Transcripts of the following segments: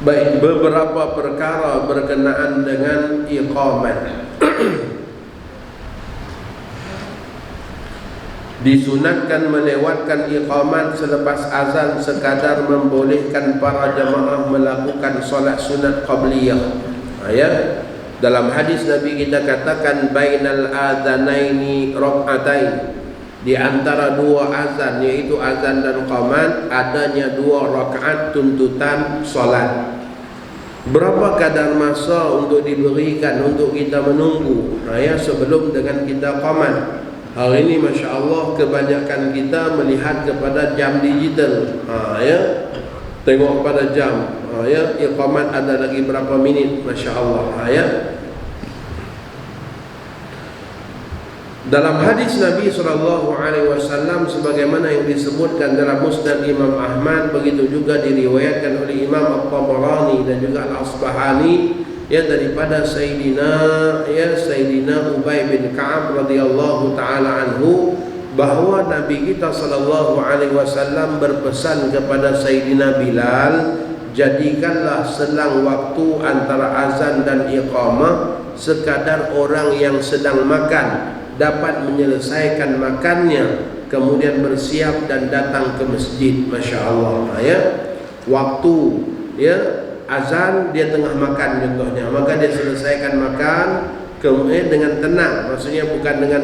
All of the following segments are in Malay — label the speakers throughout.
Speaker 1: Baik, beberapa perkara berkenaan dengan iqamat. Disunatkan melewatkan iqamat selepas azan sekadar membolehkan para jemaah melakukan solat sunat qabliyah. Ya, dalam hadis Nabi kita katakan bainal adzanaini rak'atain, di antara dua azan yaitu azan dan qamat adanya 2 rakaat tuntutan solat. Berapa kadar masa untuk diberikan untuk kita menunggu sebelum dengan kita qamat? Hari ini Masya Allah kebanyakan kita melihat kepada jam digital. Tengok pada jam. Iqamat ada lagi berapa minit, Masya Allah. Dalam hadis Nabi SAW sebagaimana yang disebutkan dalam Musnad Imam Ahmad, begitu juga diriwayatkan oleh Imam At-Tabarani dan juga Al-Asbahani daripada Sayyidina Ubay bin Ka'ab radhiyallahu taala anhu, bahwa Nabi kita SAW berpesan kepada Sayyidina Bilal, jadikanlah selang waktu antara azan dan iqamah sekadar orang yang sedang makan dapat menyelesaikan makannya, kemudian bersiap dan datang ke masjid. Masya Allah. Waktu azan dia tengah makan contohnya, maka dia selesaikan makan kemudian dengan tenang, maksudnya bukan dengan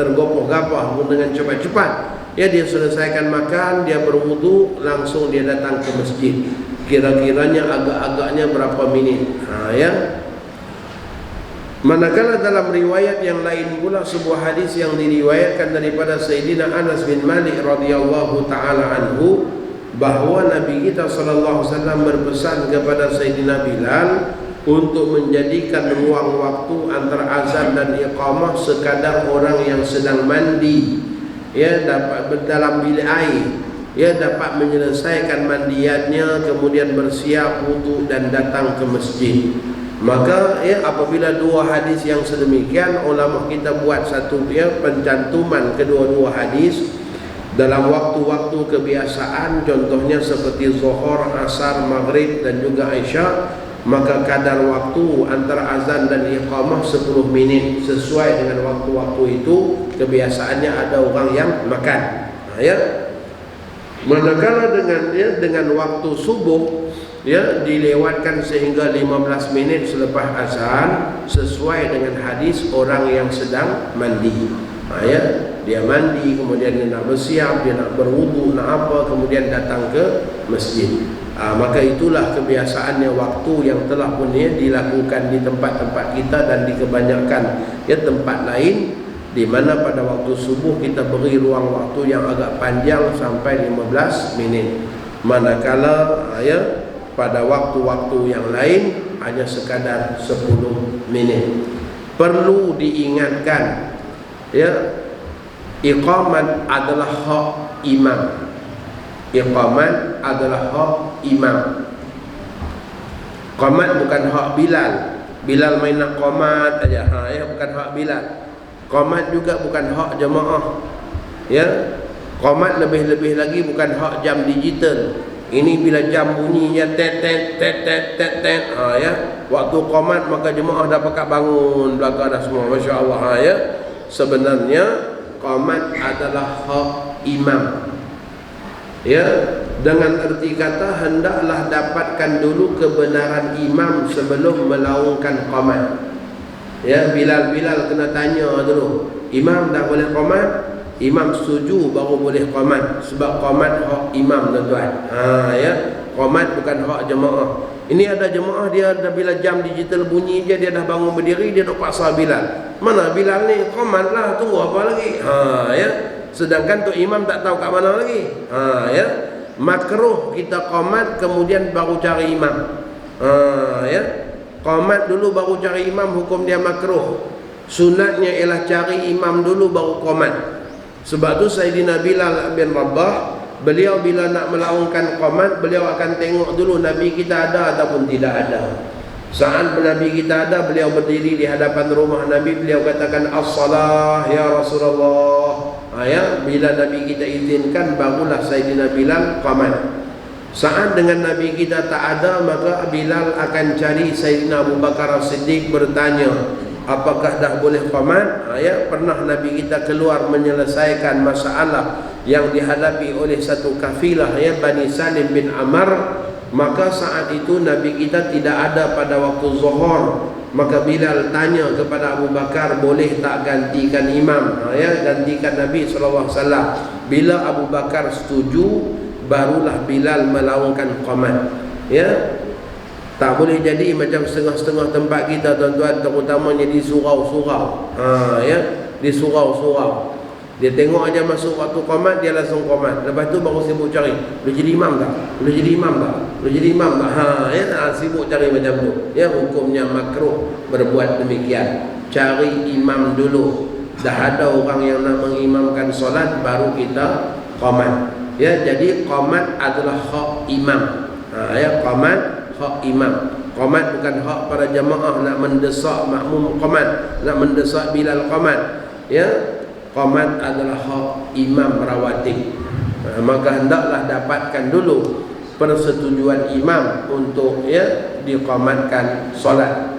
Speaker 1: tergopoh-gapoh, bukan dengan cepat-cepat. Dia selesaikan makan, dia berwudu, langsung dia datang ke masjid. Kira-kiranya agak-agaknya berapa minit. Manakala dalam riwayat yang lain pula sebuah hadis yang diriwayatkan daripada Sayyidina Anas bin Malik radhiyallahu taala anhu, bahwa Nabi kita sallallahu alaihi wasallam berpesan kepada Sayyidina Bilal untuk menjadikan ruang waktu antara azan dan iqamah sekadar orang yang sedang mandi, dapat dalam bilik air, dapat menyelesaikan mandiannya, kemudian bersiap wudu dan datang ke masjid. Maka apabila dua hadis yang sedemikian, ulama kita buat satu pencantuman kedua-dua hadis dalam waktu-waktu kebiasaan, contohnya seperti zuhur, asar, maghrib dan juga isya, maka kadar waktu antara azan dan iqamah 10 menit sesuai dengan waktu-waktu itu. Kebiasaannya ada orang yang makan. Manakala dengan waktu subuh dilewatkan sehingga 15 menit selepas azan, sesuai dengan hadis orang yang sedang mandi. Dia mandi, kemudian dia nak bersiap, dia nak berwudu, nak apa, kemudian datang ke masjid. Maka itulah kebiasaannya waktu yang telah pun dilakukan di tempat-tempat kita dan di kebanyakan tempat lain, di mana pada waktu subuh kita beri ruang waktu yang agak panjang sampai 15 menit. Manakala pada waktu-waktu yang lain hanya sekadar 10 menit. Perlu diingatkan, iqamat adalah hak imam. Iqamat adalah hak imam. Qamat bukan hak Bilal. Bilal main nak qamat aja, bukan hak Bilal. Qamat juga bukan hak jemaah. Qamat lebih-lebih lagi bukan hak jam digital. Ini bila jam bunyinya tet tet tet tet tet tet, waktu qamat maka jemaah dah pakat bangun, belakang dah semua. Masya Allah. Sebenarnya qamat adalah hak imam. Dengan erti kata hendaklah dapatkan dulu kebenaran imam sebelum melaungkan qamat. Bilal kena tanya dulu, imam dah boleh qamat? Imam setuju baru boleh qamat, sebab qamat hak imam, tuan-tuan. Qamat bukan hak jemaah. Ini ada jemaah dia dah, bila jam digital bunyi je dia dah bangun berdiri, dia duk paksa Bilal. Mana Bilal ni? Qamat lah, tunggu apa lagi? Sedangkan tu imam tak tahu kat mana lagi. Makruh kita qamat kemudian baru cari imam. Qamat dulu baru cari imam, hukum dia makruh. Sunatnya ialah cari imam dulu baru qamat. Sebab tu Sayyidina Bilal bin Rabah, beliau bila nak melaungkan qamat, beliau akan tengok dulu Nabi kita ada ataupun tidak ada. Saat Nabi kita ada, beliau berdiri di hadapan rumah Nabi, beliau katakan as-salah ya Rasulullah. Bila Nabi kita izinkan, barulah Sayyidina Bilal qamat. Saat dengan Nabi kita tak ada, maka Bilal akan cari Sayyidina Abu Bakar As-Siddiq bertanya, apakah dah boleh qamat? Pernah Nabi kita keluar menyelesaikan masalah yang dihadapi oleh satu kafilah Bani Salim bin Ammar. Maka saat itu Nabi kita tidak ada pada waktu zuhur. Maka Bilal tanya kepada Abu Bakar, boleh tak gantikan imam? Gantikan Nabi SAW. Bila Abu Bakar setuju, barulah Bilal melaungkan qamat. Tak boleh jadi macam setengah-setengah tempat kita tuan-tuan, terutamanya di surau-surau. Di surau-surau. Dia tengok aja masuk waktu qamat, dia langsung qamat. Lepas tu baru sibuk cari, boleh jadi imam tak? Boleh jadi imam tak? Boleh jadi imam tak? Sibuk cari macam tu. Hukumnya makruh berbuat demikian. Cari imam dulu. Dah ada orang yang nak mengimamkan solat, baru kita qamat. Jadi qamat adalah hak imam. Qamat hak imam. Qamat bukan hak para jamaah nak mendesak makmum qamat, nak mendesak Bilal qamat. Qamat adalah hak imam rawatib. Maka hendaklah dapatkan dulu persetujuan imam untuk diqamatkan solat.